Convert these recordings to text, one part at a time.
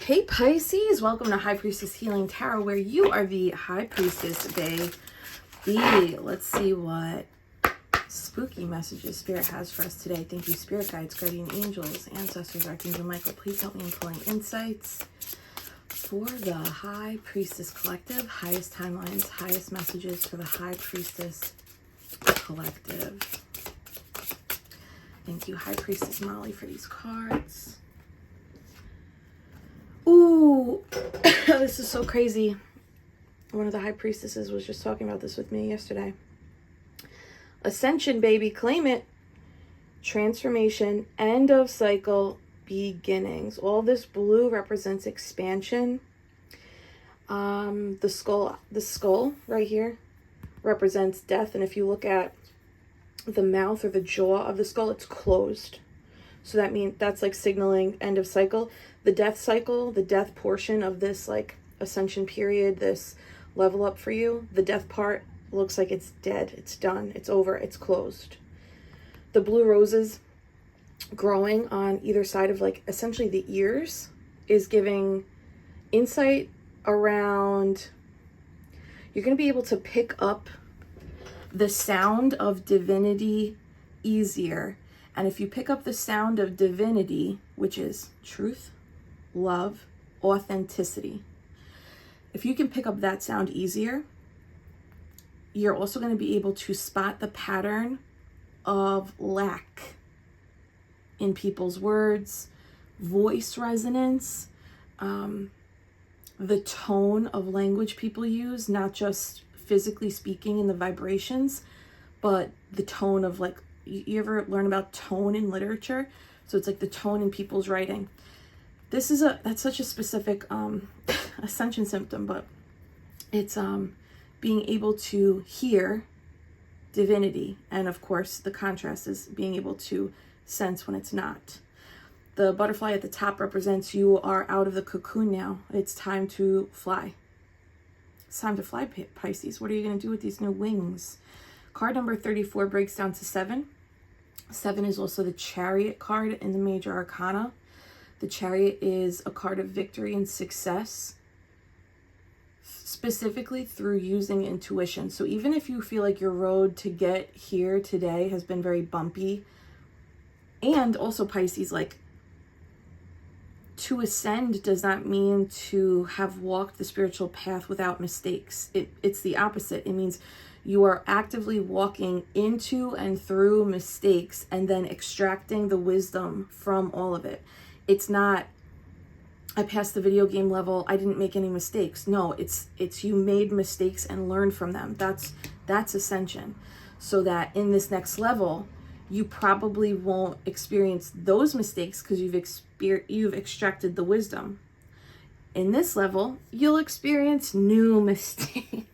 Hey Pisces, welcome to High Priestess Healing Tarot, where you are the High Priestess BAYBEEE. Let's see what spooky messages Spirit has for us today. Thank you, Spirit Guides, Guardian Angels, Ancestors, Archangel Michael. Please help me in pulling insights for the High Priestess Collective. Highest timelines, highest messages for the High Priestess Collective. Thank you, High Priestess Molly, for these cards. Ooh, this is so crazy. One of the High Priestesses was just talking about this with me yesterday. Ascension, baby, claim it. Transformation, end of cycle, beginnings. All this blue represents expansion. The skull right here represents death. And if you look at the mouth or the jaw of the skull, it's closed. So that means that's like signaling end of cycle. The death cycle, the death portion of this like ascension period, this level up for you, the death part looks like it's dead. It's done. It's over. It's closed. The blue roses growing on either side of like essentially the ears is giving insight around, you're going to be able to pick up the sound of divinity easier. And if you pick up the sound of divinity, which is truth, love, authenticity, if you can pick up that sound easier, you're also going to be able to spot the pattern of lack in people's words, voice resonance, the tone of language people use, not just physically speaking in the vibrations, but the tone of like, you ever learn about tone in literature? So it's like the tone in people's writing. That's such a specific ascension symptom, but it's being able to hear divinity. And of course, the contrast is being able to sense when it's not. The butterfly at the top represents you are out of the cocoon now. It's time to fly. It's time to fly, Pisces. What are you going to do with these new wings? Card number 34 breaks down to 7. 7 is also the Chariot card in the Major Arcana. The Chariot is a card of victory and success, specifically through using intuition. So even if you feel like your road to get here today has been very bumpy, and also Pisces, like, to ascend does not mean to have walked the spiritual path without mistakes. It's the opposite. It means you are actively walking into and through mistakes and then extracting the wisdom from all of it. It's not, I passed the video game level, I didn't make any mistakes. No, it's you made mistakes and learned from them. That's ascension. So that in this next level, you probably won't experience those mistakes because you've extracted the wisdom. In this level, you'll experience new mistakes.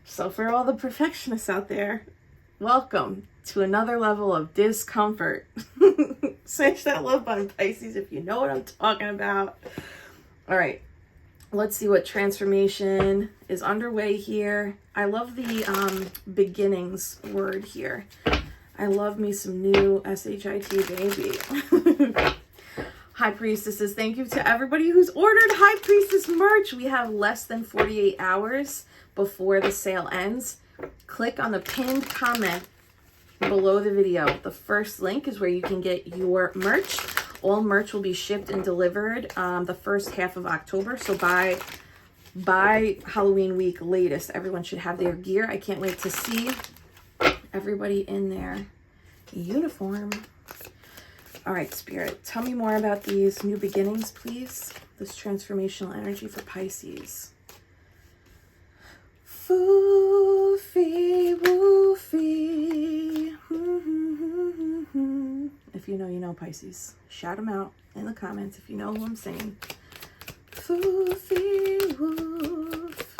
So for all the perfectionists out there, welcome to another level of discomfort. Smash that love button, Pisces, if you know what I'm talking about. All right, let's see what transformation is underway here. I love the beginnings word here. I love me some new SHIT, baby. High Priestesses, thank you to everybody who's ordered High Priestess merch. We have less than 48 hours before the sale ends. Click on the pinned comment below the video. The first link is where you can get your merch. All merch will be shipped and delivered the first half of October. So by Halloween week latest, everyone should have their gear. I can't wait to see everybody in their uniform. All right, Spirit, tell me more about these new beginnings, please. This transformational energy for Pisces. Foofy, woofy. If you know, you know, Pisces. Shout them out in the comments if you know who I'm singing. Foofy, woof.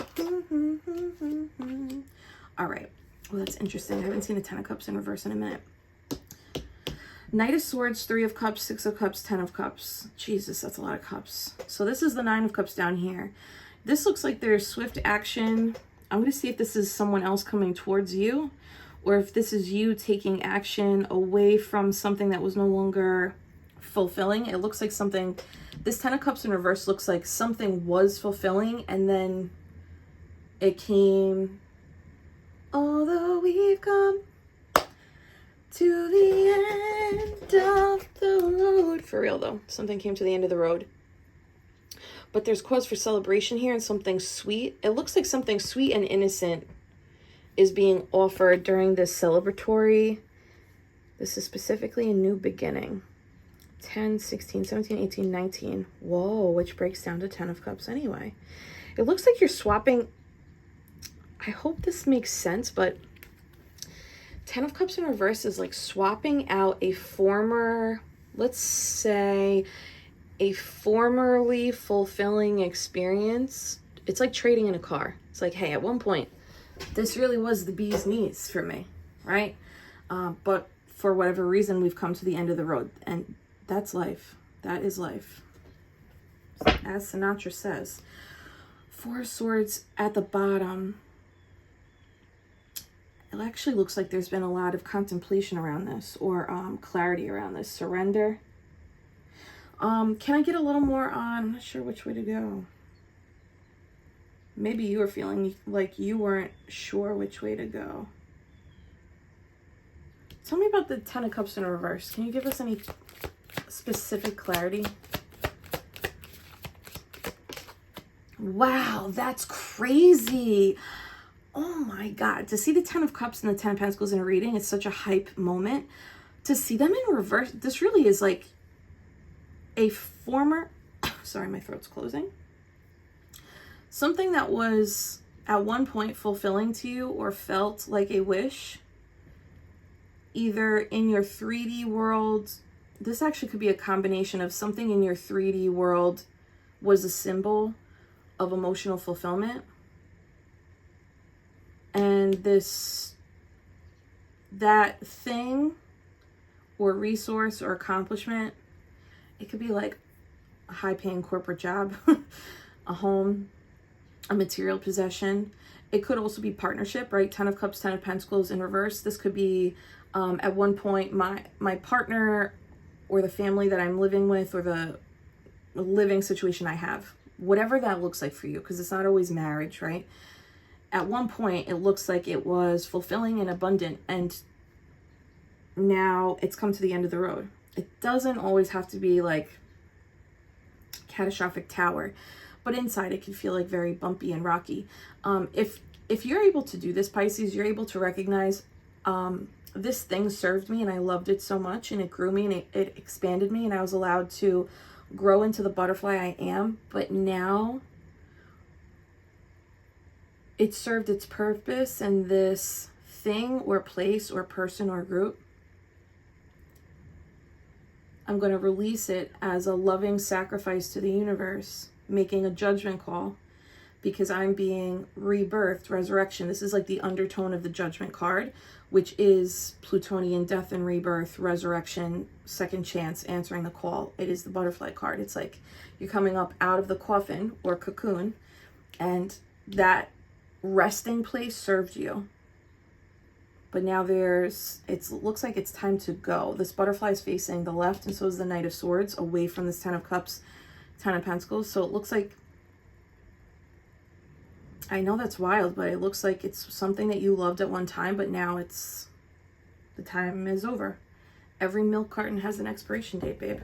All right. Well, that's interesting. I haven't seen a 10 of Cups in reverse in a minute. Knight of Swords, 3 of Cups, 6 of Cups, 10 of Cups. Jesus, that's a lot of cups. So this is the 9 of Cups down here. This looks like there's swift action. I'm going to see if this is someone else coming towards you, or if this is you taking action away from something that was no longer fulfilling. It looks like something This Ten of Cups in reverse looks like something was fulfilling and then it came, although we've come to the end of the road. For real though, something came to the end of the road. But there's cause for celebration here and something sweet. It looks like something sweet and innocent is being offered during this celebratory. This is specifically a new beginning. 10, 16, 17, 18, 19. Whoa, which breaks down to 10 of Cups anyway. It looks like you're swapping. I hope this makes sense, but 10 of Cups in reverse is like swapping out a former, let's say, a formerly fulfilling experience. It's like trading in a car. It's like, hey, at one point, this really was the bee's knees for me, right? But for whatever reason, we've come to the end of the road. And that's life. That is life. As Sinatra says. Four of Swords at the bottom. It actually looks like there's been a lot of contemplation around this, or clarity around this. Surrender. Can I get a little more on, I'm not sure which way to go. Maybe you were feeling like you weren't sure which way to go. Tell me about the 10 of Cups in reverse. Can you give us any specific clarity? Wow, that's crazy. Oh my God. To see the 10 of Cups and the 10 of Pentacles in a reading, it's such a hype moment. To see them in reverse, this really is like a former, sorry, my throat's closing. Something that was at one point fulfilling to you or felt like a wish, either in your 3D world. This actually could be a combination of something in your 3D world was a symbol of emotional fulfillment. And that thing or resource or accomplishment, it could be like a high-paying corporate job, a home, a material possession. It could also be partnership, right? 10 of Cups, 10 of Pentacles in reverse. This could be at one point my partner or the family that I'm living with, or the living situation I have. Whatever that looks like for you, because it's not always marriage, right? At one point, it looks like it was fulfilling and abundant, and now it's come to the end of the road. It doesn't always have to be like catastrophic tower, but inside it can feel like very bumpy and rocky. If you're able to do this, Pisces, you're able to recognize this thing served me and I loved it so much, and it grew me and it expanded me, and I was allowed to grow into the butterfly I am. But now it served its purpose, and this thing or place or person or group, I'm going to release it as a loving sacrifice to the universe, making a judgment call, because I'm being rebirthed, resurrection. This is like the undertone of the Judgment card, which is Plutonian death and rebirth, resurrection, second chance, answering the call. It is the butterfly card. It's like you're coming up out of the coffin or cocoon, and that resting place served you. But now it looks like it's time to go. This butterfly is facing the left, and so is the Knight of Swords, away from this 10 of Cups, 10 of Pentacles. So it looks like, I know that's wild, but it looks like it's something that you loved at one time, but now the time is over. Every milk carton has an expiration date, babe.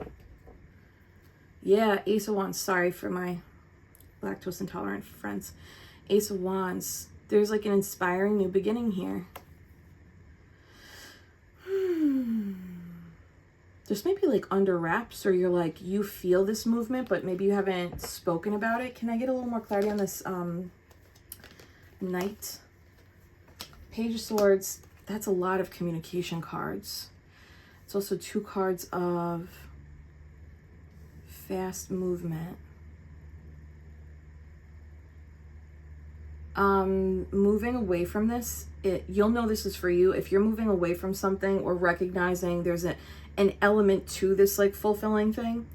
Yeah, Ace of Wands. Sorry for my lactose intolerant friends. Ace of Wands. There's like an inspiring new beginning here. This may be like under wraps, or you're like, you feel this movement, but maybe you haven't spoken about it. Can I get a little more clarity on this Knight? Page of Swords. That's a lot of communication cards. It's also 2 cards of fast movement. Moving away from this, you'll know this is for you if you're moving away from something, or recognizing there's an element to this like fulfilling thing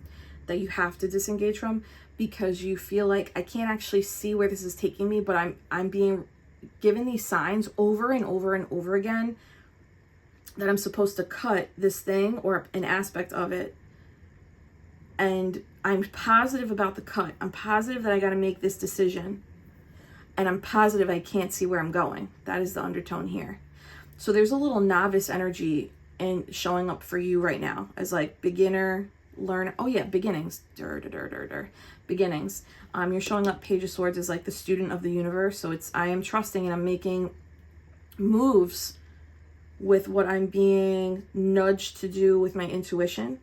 that you have to disengage from, because you feel like, I can't actually see where this is taking me, but I'm being given these signs over and over and over again that I'm supposed to cut this thing or an aspect of it, And I'm positive about the cut. I'm positive that I got to make this decision. And I'm positive I can't see where I'm going. That is the undertone here. So there's a little novice energy in showing up for you right now as like beginner, learn. Oh yeah, beginnings. Beginnings. You're showing up Page of Swords as like the student of the universe. So it's, I am trusting and I'm making moves with what I'm being nudged to do with my intuition.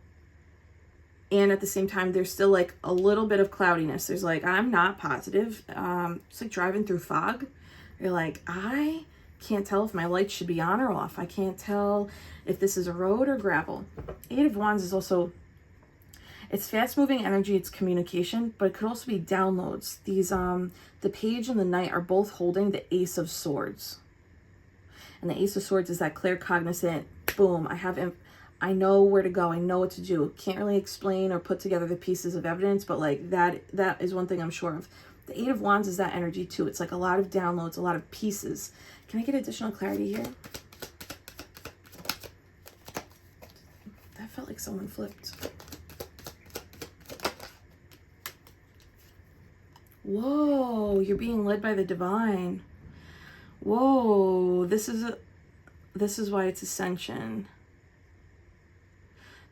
And at the same time, there's still like a little bit of cloudiness. There's like, I'm not positive. It's like driving through fog. You're like, I can't tell if my lights should be on or off. I can't tell if this is a road or gravel. Eight of Wands is also, it's fast moving energy. It's communication, but it could also be downloads. These, the Page and the Knight are both holding the Ace of Swords. And the Ace of Swords is that claircognizant, boom, I know where to go. I know what to do. Can't really explain or put together the pieces of evidence, but like that is one thing I'm sure of. The Eight of Wands is that energy too. It's like a lot of downloads, a lot of pieces. Can I get additional clarity here? That felt like someone flipped. Whoa, you're being led by the divine. Whoa, this is why it's ascension.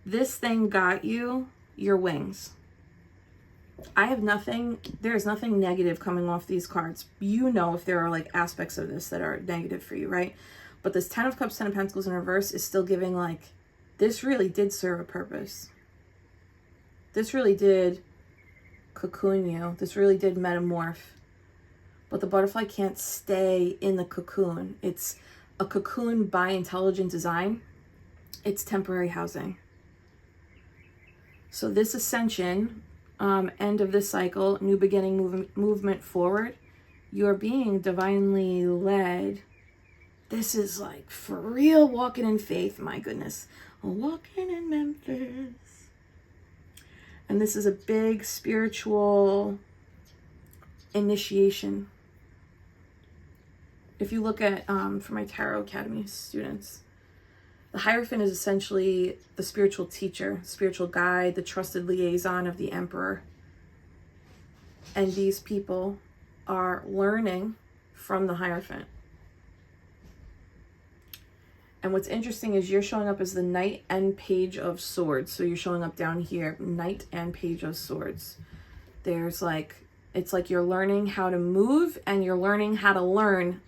This thing got you your wings. I have nothing, there's nothing negative coming off these cards. You know if there are like aspects of this that are negative for you, right? But this 10 of Cups, 10 of Pentacles in reverse is still giving like, this really did serve a purpose. This really did cocoon you. This really did metamorph. But the butterfly can't stay in the cocoon. It's a cocoon by intelligent design. It's temporary housing. So this ascension, end of this cycle, new beginning, movement forward, you're being divinely led. This is like for real walking in faith, my goodness. Walking in Memphis. And this is a big spiritual initiation. If you look at, for my Tarot Academy students, the Hierophant is essentially the spiritual teacher, spiritual guide, the trusted liaison of the Emperor. And these people are learning from the Hierophant. And what's interesting is you're showing up as the Knight and Page of Swords. So you're showing up down here, Knight and Page of Swords. There's like, it's like you're learning how to move and you're learning how to learn,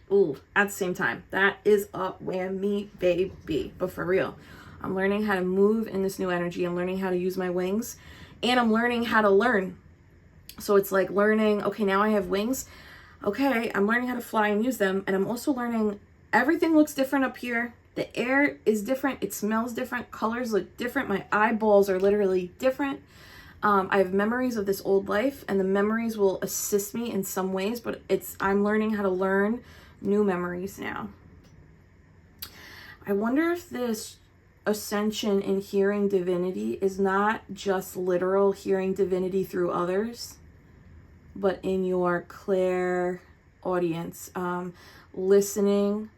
at the same time. That is a whammy, baby. But for real, I'm learning how to move in this new energy. I'm learning how to use my wings and I'm learning how to learn. So it's like learning, okay, now I have wings. Okay, I'm learning how to fly and use them. And I'm also learning everything looks different up here. The air is different. It smells different. Colors look different. My eyeballs are literally different. I have memories of this old life and the memories will assist me in some ways, but I'm learning how to learn new memories now. I wonder if this ascension in hearing divinity is not just literal hearing divinity through others, but in your clair audience, listening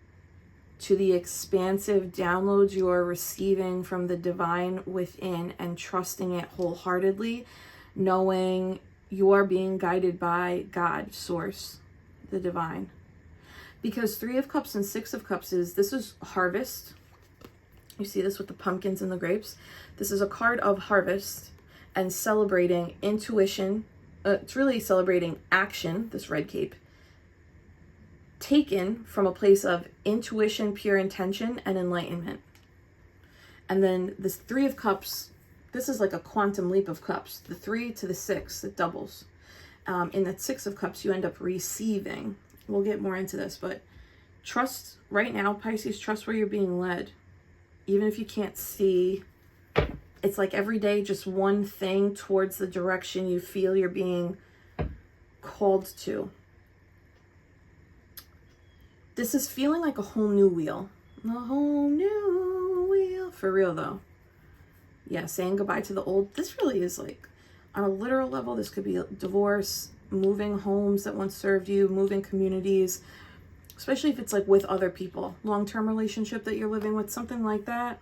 to the expansive downloads you are receiving from the divine within and trusting it wholeheartedly, knowing you are being guided by God, Source, the divine. Because 3 of Cups and 6 of Cups this is harvest. You see this with the pumpkins and the grapes. This is a card of harvest and celebrating intuition. It's really celebrating action, this red cape, taken from a place of intuition, pure intention, and enlightenment. And then this 3 of Cups, this is like a quantum leap of cups. The 3 to the 6, it doubles. In that 6 of Cups, you end up receiving. We'll get more into this, but trust right now, Pisces, trust where you're being led. Even if you can't see, it's like every day, just one thing towards the direction you feel you're being called to. This is feeling like a whole new wheel. A whole new wheel. For real, though. Yeah, saying goodbye to the old. This really is like, on a literal level, this could be a divorce, moving homes that once served you, moving communities, especially if it's like with other people. Long-term relationship that you're living with, something like that.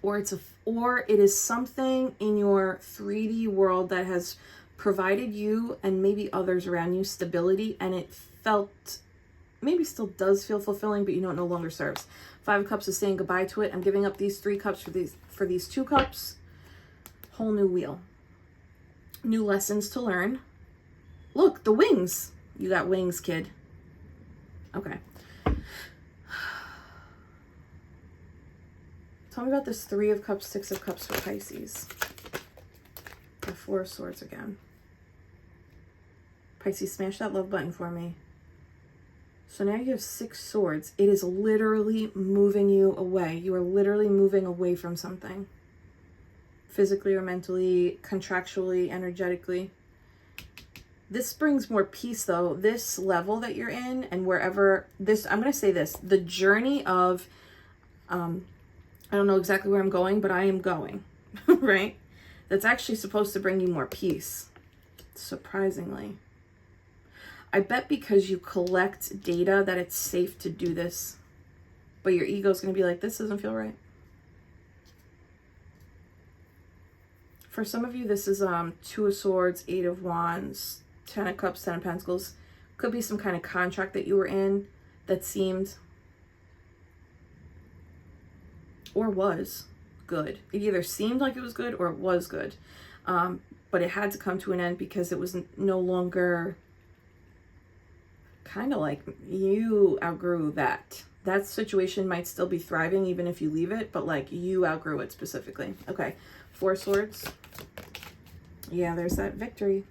or it is something in your 3D world that has provided you and maybe others around you stability, and it felt, maybe still does feel fulfilling, but you know it no longer serves. 5 of Cups is saying goodbye to it. I'm giving up these 3 cups for these 2 cups. Whole new wheel. New lessons to learn. Look, the wings. You got wings, kid. Okay. Tell me about this 3 of Cups, 6 of Cups for Pisces. The 4 of Swords again. Pisces, smash that love button for me. So now you have 6 swords. It is literally moving you away. You are literally moving away from something. Physically or mentally, contractually, energetically. This brings more peace though. This level that you're in and wherever this, I'm going to say this, the journey of, I don't know exactly where I'm going, but I am going, right? That's actually supposed to bring you more peace, surprisingly. I bet because you collect data that it's safe to do this, but your ego's going to be like, this doesn't feel right. For some of you, this is 2 of Swords, 8 of Wands, 10 of Cups, 10 of Pentacles. Could be some kind of contract that you were in that seemed or was good. It either seemed like it was good or it was good. But it had to come to an end because it was no longer, kind of like you outgrew that. That situation might still be thriving even if you leave it, but like you outgrew it specifically. Okay, 4 Swords. Yeah, there's that victory.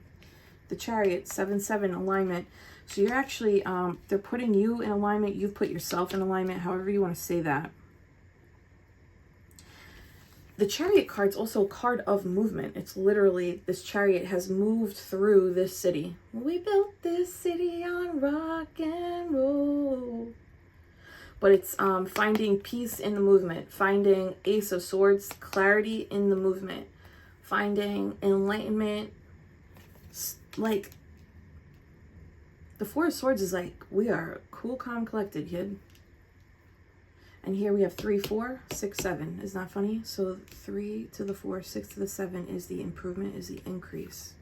The Chariot, 7-7 alignment. So you're actually, they're putting you in alignment. You've put yourself in alignment, however you want to say that. The Chariot card's also a card of movement. It's literally, this chariot has moved through this city. We built this city on rock and roll. But it's finding peace in the movement, finding Ace of Swords, clarity in the movement, finding enlightenment. Like, the 4 of Swords is like, we are cool, calm, collected, kid. And here we have 3, 4, 6, 7. Isn't that funny? So 3 to the 4, 6 to the 7 is the improvement, is the increase.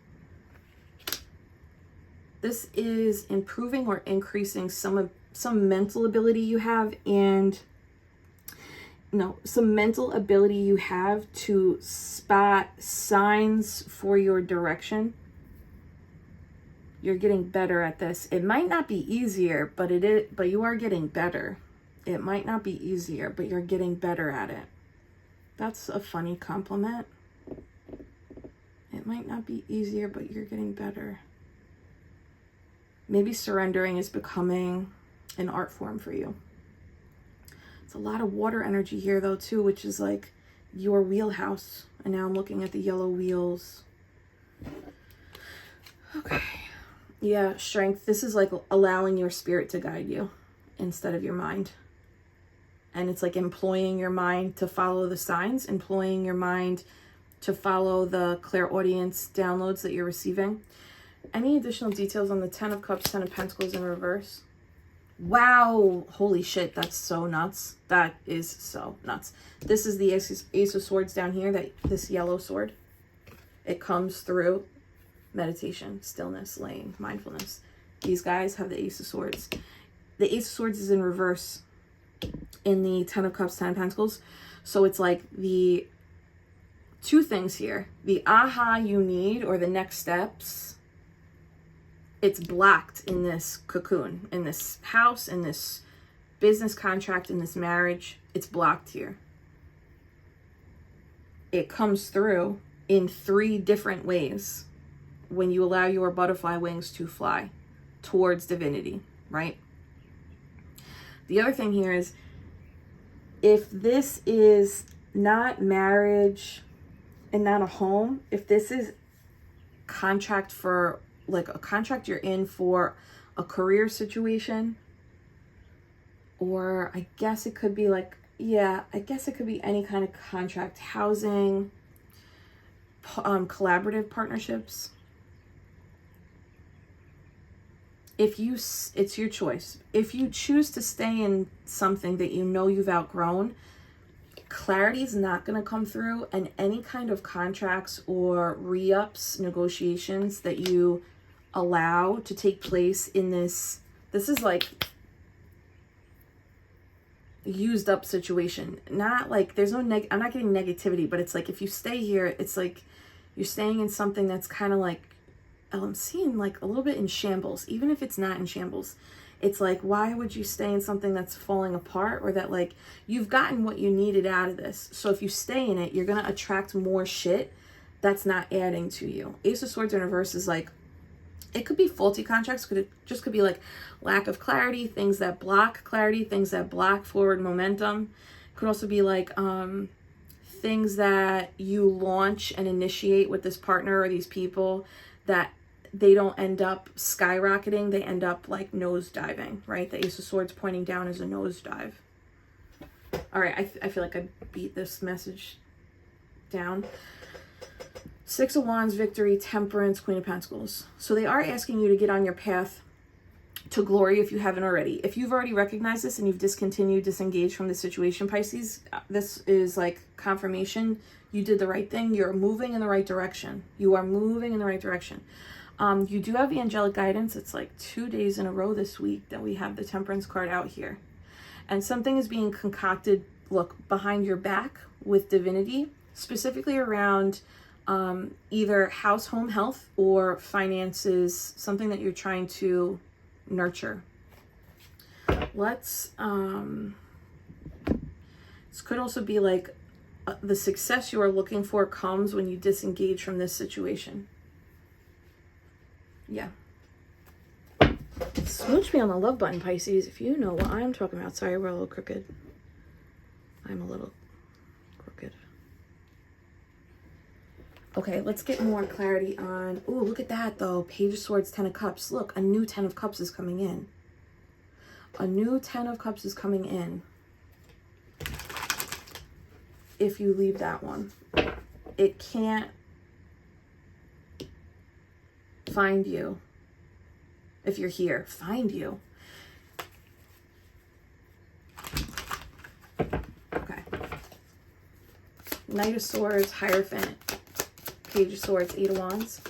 This is improving or increasing some mental ability you have, and some mental ability you have to spot signs for your direction. You're getting better at this. It might not be easier, but you are getting better. It might not be easier, but you're getting better at it. That's a funny compliment. It might not be easier, but you're getting better. Maybe surrendering is becoming an art form for you. It's a lot of water energy here though too, which is like your wheelhouse. And now I'm looking at the yellow wheels. Okay. Yeah, strength. This is like allowing your spirit to guide you instead of your mind. And it's like employing your mind to follow the signs, employing your mind to follow the clairaudience downloads that you're receiving. Any additional details on the 10 of Cups, 10 of Pentacles in reverse? Wow. Holy shit. That's so nuts. That is so nuts. This is the Ace of Swords down here, this yellow sword. It comes through meditation, stillness, laying, mindfulness. These guys have the Ace of Swords. The Ace of Swords is in reverse in the 10 of Cups, 10 of Pentacles. So it's like the 2 things here. The aha you need, or the next steps, it's blocked in this cocoon, in this house, in this business contract, in this marriage. It's blocked here. It comes through in 3 different ways when you allow your butterfly wings to fly towards divinity, right? The other thing here is, if this is not marriage and not a home, if this is contract for, like a contract you're in for a career situation, or I guess it could be like, yeah, I guess it could be any kind of contract, housing, collaborative partnerships. It's your choice. If you choose to stay in something that you know you've outgrown, clarity is not going to come through, and any kind of contracts or re-ups, negotiations that you allow to take place in this is like used up situation. Not like there's no I'm not getting negativity, but it's like if you stay here, it's like you're staying in something that's kind of like, I'm seeing like a little bit in shambles. Even if it's not in shambles, it's like, why would you stay in something that's falling apart, or that like you've gotten what you needed out of this? So if you stay in it, you're going to attract more shit that's not adding to you. Ace of Swords in reverse is like, it could be faulty contracts, could be like lack of clarity, things that block clarity, things that block forward momentum. Could also be like things that you launch and initiate with this partner or these people that they don't end up skyrocketing, they end up like nosediving, right? The Ace of Swords pointing down is a nosedive. All right, I feel like I beat this message down. Six of Wands, Victory, Temperance, Queen of Pentacles. So they are asking you to get on your path to glory if you haven't already. If you've already recognized this and you've discontinued, disengaged from the situation, Pisces, this is like confirmation. You did the right thing. You're moving in the right direction. You are moving in the right direction. You do have the angelic guidance. It's like 2 days in a row this week that we have the Temperance card out here. And something is being concocted, look, behind your back with divinity, specifically around either house, home, health, or finances, something that you're trying to nurture. Let's, this could also be like the success you are looking for comes when you disengage from this situation. Yeah. Smooch me on the love button, Pisces, if you know what I'm talking about. Sorry, we're a little crooked. I'm a little crooked. Okay, let's get more clarity on... Ooh, look at that, though. Page of Swords, 10 of Cups. Look, a new 10 of Cups is coming in. A new 10 of Cups is coming in. If you leave that one. It can't find you. If you're here, find you. Okay. Knight of Swords, Hierophant, Page of Swords, 8 of Wands.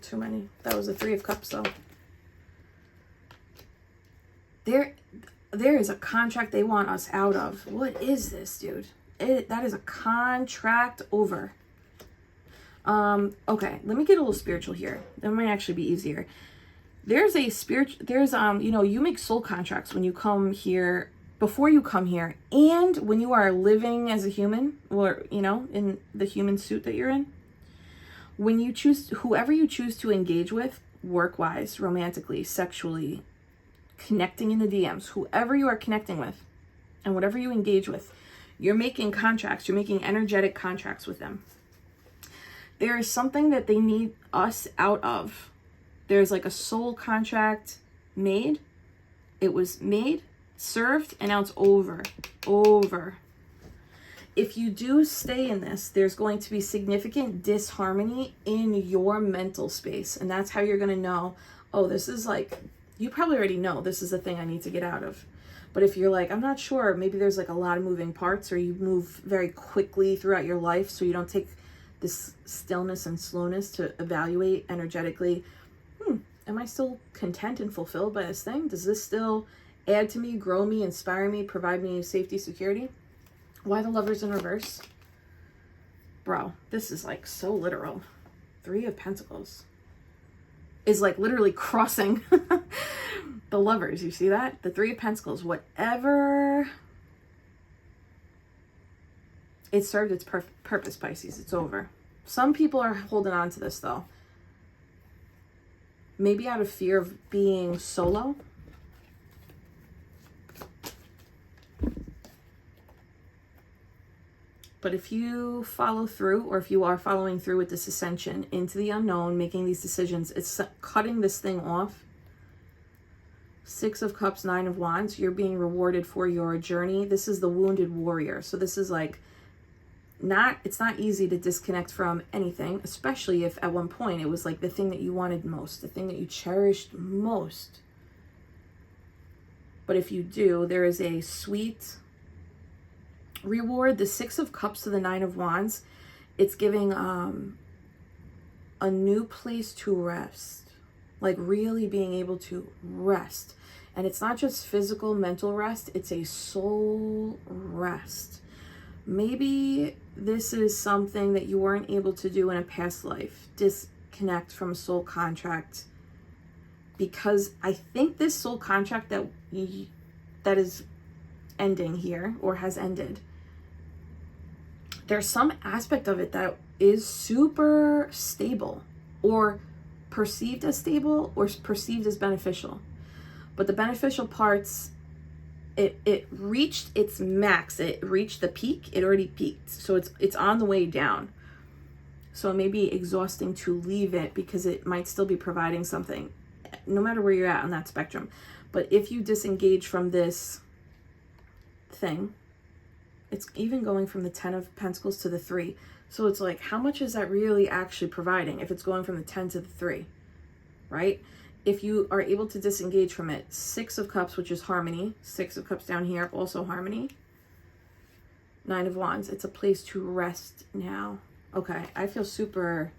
Too many. That was a 3 of Cups, though. There is a contract they want us out of. What is this, dude? That is a contract over. Okay, let me get a little spiritual here. That might actually be easier. There's you know, you make soul contracts when you come here, before you come here, and when you are living as a human, or, you know, in the human suit that you're in. When you choose, whoever you choose to engage with, work-wise, romantically, sexually, connecting in the DMs, whoever you are connecting with, and whatever you engage with, you're making contracts, you're making energetic contracts with them. There is something that they need us out of. There's like a soul contract made. It was made, served, and now it's over. Over. If you do stay in this, there's going to be significant disharmony in your mental space. And that's how you're going to know, oh, this is like, you probably already know this is the thing I need to get out of. But if you're like, I'm not sure, maybe there's like a lot of moving parts, or you move very quickly throughout your life, so you don't take this stillness and slowness to evaluate energetically, am I still content and fulfilled by this thing? Does this still add to me, grow me, inspire me, provide me safety, security? Why the Lovers in reverse? Bro, this is like so literal. 3 of Pentacles is like literally crossing the Lovers. You see that? The 3 of Pentacles, whatever... It served its purpose, Pisces. It's over. Some people are holding on to this, though. Maybe out of fear of being solo. But if you follow through, or if you are following through with this ascension into the unknown, making these decisions, it's cutting this thing off. 6 of Cups, 9 of Wands. You're being rewarded for your journey. This is the wounded warrior. So this is like... it's not easy to disconnect from anything, especially if at one point it was like the thing that you wanted most, the thing that you cherished most. But if you do, there is a sweet reward. The Six of Cups to the Nine of Wands, it's giving a new place to rest, like really being able to rest. And it's not just physical, mental rest, it's a soul rest. Maybe this is something that you weren't able to do in a past life, disconnect from a soul contract, because I think this soul contract that is ending here, or has ended, there's some aspect of it that is super stable, or perceived as stable, or perceived as beneficial. But the beneficial parts, it reached its max. It reached the peak. It already peaked. So it's on the way down. So it may be exhausting to leave it because it might still be providing something, no matter where you're at on that spectrum. But if you disengage from this thing, it's even going from the 10 of Pentacles to the 3. So it's like, how much is that really actually providing if it's going from the 10 to the 3, right? If you are able to disengage from it, 6 of Cups, which is harmony. 6 of Cups down here, also harmony. 9 of Wands, it's a place to rest now. Okay, I feel super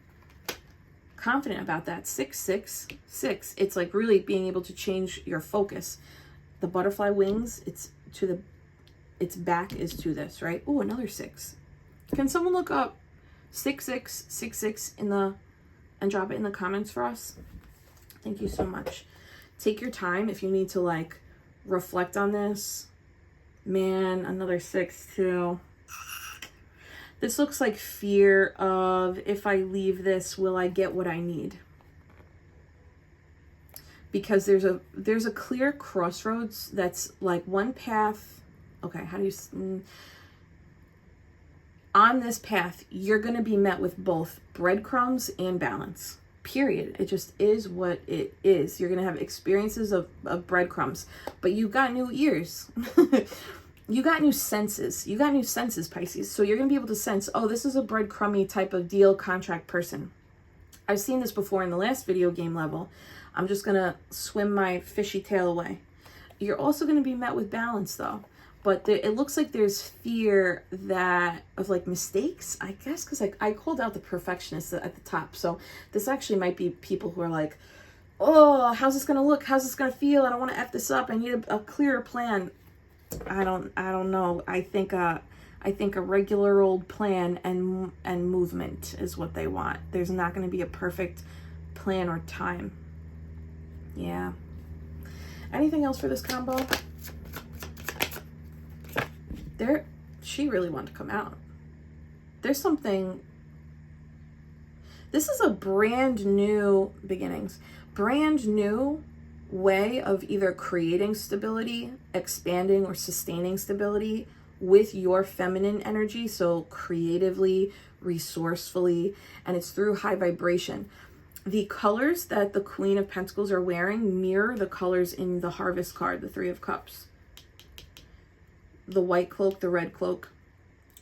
confident about that. 6, 6, 6. It's like really being able to change your focus. The butterfly wings, it's back is to this, right? Oh, another 6. Can someone look up 6666 and drop it in the comments for us? Thank you so much. Take your time if you need to like reflect on this. Man, another 6 too. This looks like fear of, if I leave this, will I get what I need? Because there's a clear crossroads that's like one path. Okay, how do you... on this path, you're going to be met with both breadcrumbs and balance. Period. It just is what it is. You're going to have experiences of breadcrumbs, but you got new ears. You got new senses. You got new senses, Pisces. So you're going to be able to sense, oh, this is a breadcrumby type of deal contract person. I've seen this before in the last video game level. I'm just going to swim my fishy tail away. You're also going to be met with balance though. But it looks like there's fear of like mistakes, I guess, because like I called out the perfectionist at the top. So this actually might be people who are like, oh, how's this going to look? How's this going to feel? I don't want to F this up. I need a clearer plan. I don't know. I think a regular old plan and movement is what they want. There's not going to be a perfect plan or time. Yeah. Anything else for this combo? She really wanted to come out. There's something. This is a brand new beginnings, brand new way of either creating stability, expanding, or sustaining stability with your feminine energy. So creatively, resourcefully, and it's through high vibration. The colors that the Queen of Pentacles are wearing mirror the colors in the Harvest card, the 3 of Cups. The white cloak, the red cloak,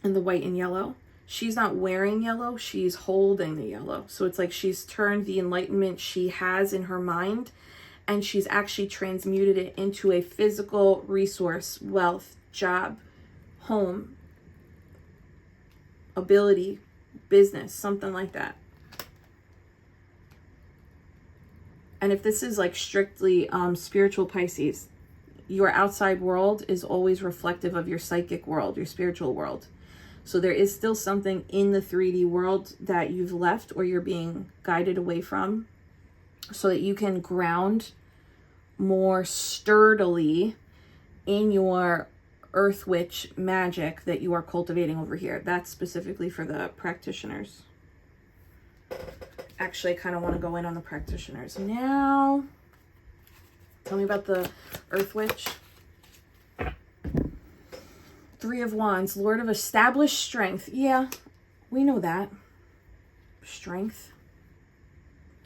and the white and yellow. She's not wearing yellow, she's holding the yellow. So it's like she's turned the enlightenment she has in her mind, and she's actually transmuted it into a physical resource, wealth, job, home, ability, business, something like that. And if this is like strictly spiritual Pisces, your outside world is always reflective of your psychic world, your spiritual world. So there is still something in the 3D world that you've left or you're being guided away from so that you can ground more sturdily in your earth witch magic that you are cultivating over here. That's specifically for the practitioners. Actually, I kind of want to go in on the practitioners now. Tell me about the Earth Witch. 3 of Wands, Lord of established strength. Yeah, we know that. Strength.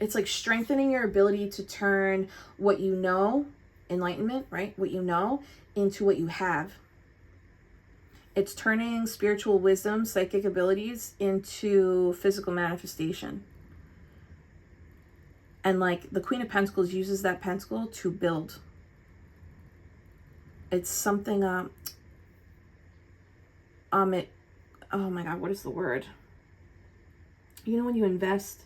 It's like strengthening your ability to turn what you know, enlightenment, right? What you know into what you have. It's turning spiritual wisdom, psychic abilities into physical manifestation. And like the Queen of Pentacles uses that pentacle to build. It's something, oh my God, what is the word? You know, when you invest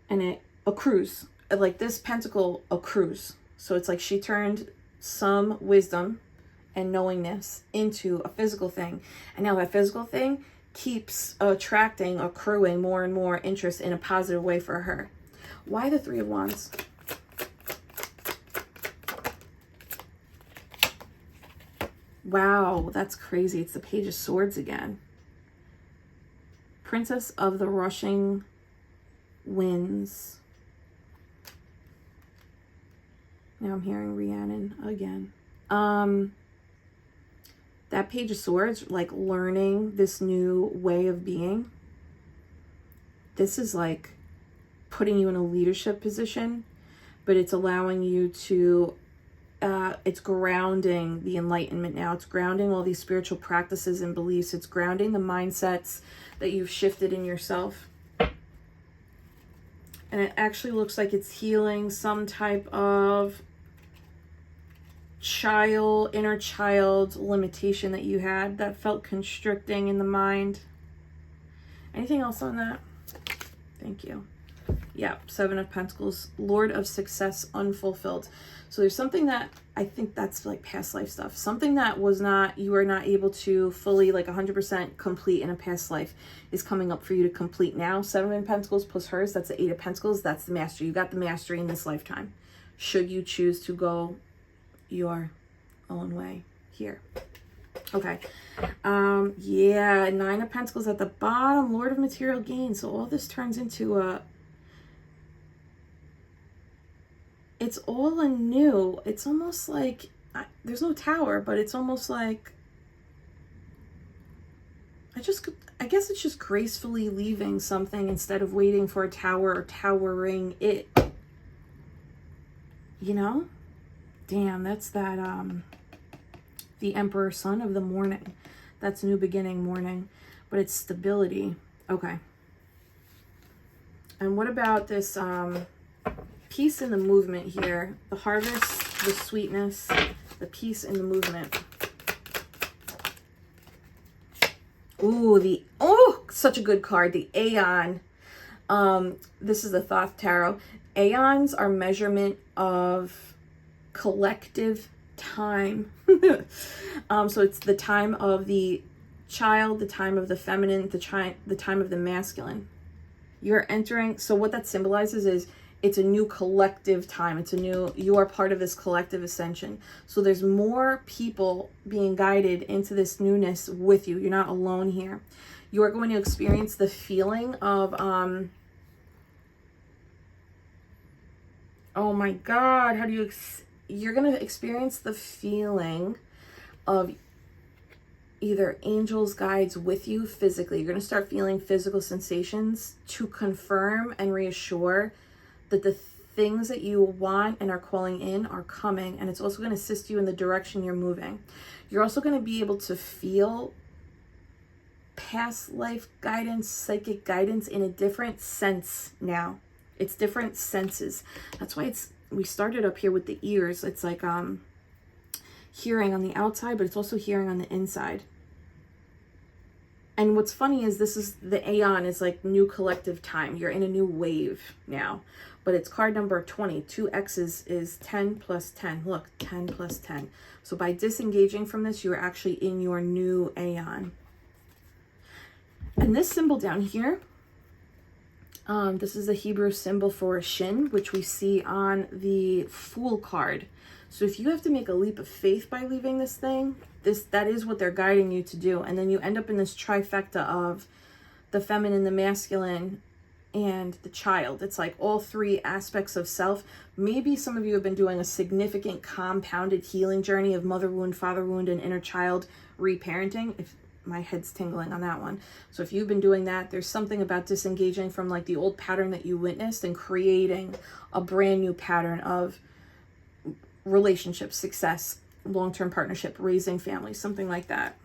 and it accrues, like this pentacle accrues. So it's like she turned some wisdom and knowingness into a physical thing. And now that physical thing keeps attracting, accruing more and more interest in a positive way for her. Why the Three of Wands? Wow, that's crazy. It's the Page of Swords again. Princess of the Rushing Winds. Now I'm hearing Rhiannon again. That Page of Swords, like learning this new way of being. This is like putting you in a leadership position, but it's allowing you to, it's grounding the enlightenment now. It's grounding all these spiritual practices and beliefs. It's grounding the mindsets that you've shifted in yourself. And it actually looks like it's healing some type of inner child limitation that you had that felt constricting in the mind. Anything else on that? Thank you. Yeah, Seven of Pentacles, Lord of Success unfulfilled. So there's something that, I think that's like past life stuff. Something that was not, you are not able to fully like 100% complete in a past life is coming up for you to complete now. Seven of Pentacles plus hers, that's the Eight of Pentacles. That's the mastery. You got the mastery in this lifetime. Should you choose to go your own way here. Okay. Yeah, Nine of Pentacles at the bottom, Lord of Material Gain. So all this turns into a, it's all anew. It's almost like, there's no tower, but it's almost like, I guess it's just gracefully leaving something instead of waiting for a tower or towering it. You know? Damn, that's that, the Emperor Sun of the morning. That's new beginning morning, but it's stability. Okay. And what about this, peace in the movement here? The harvest, the sweetness, the peace in the movement. Ooh, such a good card. The Aeon. This is the Thoth Tarot. Aeons are measurement of collective time. So it's the time of the child, the time of the feminine, the time of the masculine. You're entering, so what that symbolizes is it's a new collective time. It's a new, you are part of this collective ascension. So there's more people being guided into this newness with you. You're not alone here. You are going to experience the feeling of, oh my God, how do you, you're going to experience the feeling of either angels, guides with you physically. You're going to start feeling physical sensations to confirm and reassure that the things that you want and are calling in are coming. And it's also going to assist you in the direction you're moving. You're also going to be able to feel past life guidance, psychic guidance in a different sense now. It's different senses. That's why we started up here with the ears. It's like hearing on the outside, but it's also hearing on the inside. And what's funny is this is the Aeon is like new collective time. You're in a new wave now. But it's card number 20. 2 X's is 10 plus 10. Look, 10 plus 10. So by disengaging from this, you're actually in your new Aeon. And this symbol down here, this is the Hebrew symbol for a shin, which we see on the Fool card. So if you have to make a leap of faith by leaving this thing, that is what they're guiding you to do. And then you end up in this trifecta of the feminine, the masculine, and the child. It's like all three aspects of self. Maybe some of you have been doing a significant compounded healing journey of mother wound, father wound, and inner child reparenting. If my head's tingling on that one. So if you've been doing that, there's something about disengaging from like the old pattern that you witnessed and creating a brand new pattern of relationship, success, long-term partnership, raising families, something like that.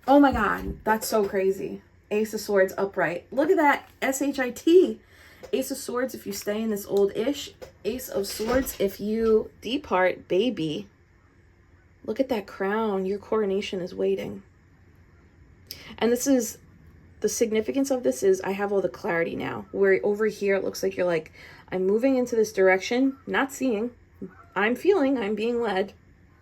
Oh my God, that's so crazy. Ace of Swords upright. Look at that, S-H-I-T. Ace of Swords, if you stay in this old ish, Ace of Swords, if you depart, baby, look at that crown. Your coronation is waiting. And this is, the significance of this is I have all the clarity now. Where over here, it looks like you're like, I'm moving into this direction, not seeing. I'm feeling, I'm being led.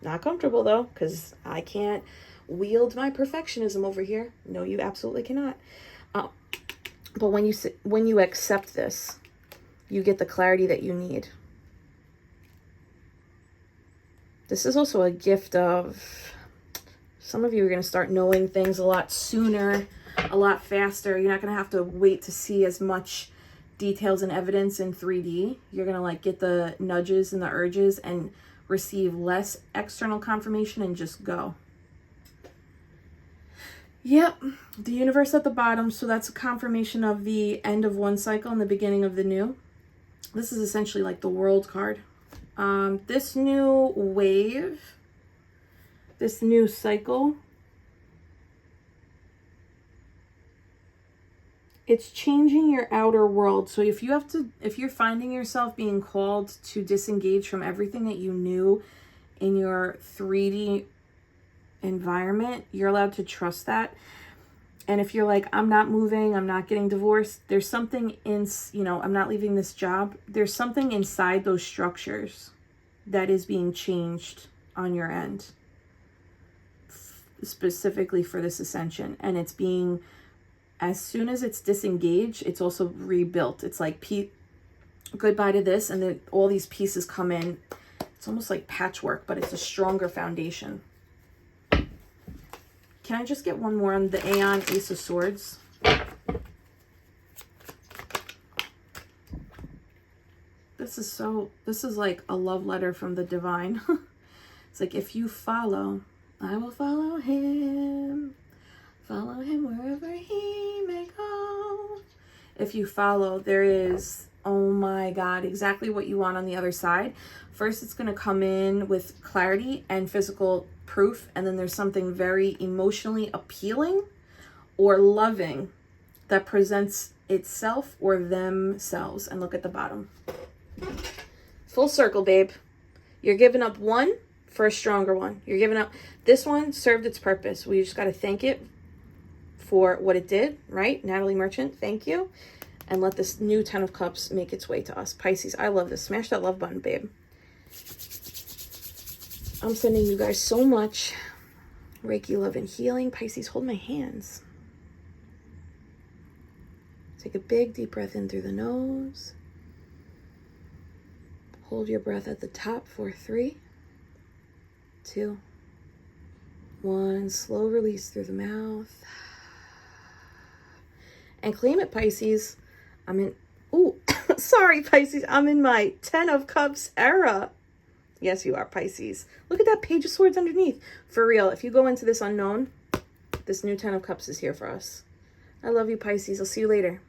Not comfortable though, because I can't wield my perfectionism over here. No, you absolutely cannot. But when you accept this, you get the clarity that you need. This is also a gift of, some of you are going to start knowing things a lot sooner, a lot faster. You're not going to have to wait to see as much details and evidence in 3D. You're going to like get the nudges and the urges and receive less external confirmation and just go. Yep, the universe at the bottom. So that's a confirmation of the end of one cycle and the beginning of the new. This is essentially like the world card. This new wave, this new cycle, it's changing your outer world. So if you're finding yourself being called to disengage from everything that you knew in your 3D environment, you're allowed to trust that. And if you're like, I'm not moving, I'm not getting divorced, there's something in, I'm not leaving this job. There's something inside those structures that is being changed on your end, specifically for this ascension. And it's being, as soon as it's disengaged, it's also rebuilt. It's like goodbye to this, and then all these pieces come in. It's almost like patchwork, but it's a stronger foundation. Can I just get one more on the Aeon Ace of Swords? This is like a love letter from the divine. It's like, if you follow, I will follow him. Follow him wherever he may go. If you follow, there is, oh my God, exactly what you want on the other side. First, it's going to come in with clarity and physical proof, and then there's something very emotionally appealing or loving that presents itself or themselves. And look at the bottom. Full circle, babe. You're giving up one for a stronger one. You're giving up, this one served its purpose. We just got to thank it for what it did, right? Natalie Merchant, thank you. And let this new 10 of Cups make its way to us. Pisces, I love this. Smash that love button, babe. I'm sending you guys so much Reiki love and healing. Pisces, hold my hands. Take a big deep breath in through the nose. Hold your breath at the top for 3, 2, 1. Slow release through the mouth. And claim it, Pisces. Sorry, Pisces. I'm in my 10 of Cups era. Yes, you are, Pisces. Look at that Page of Swords underneath. For real, if you go into this unknown, this new 10 of Cups is here for us. I love you, Pisces. I'll see you later.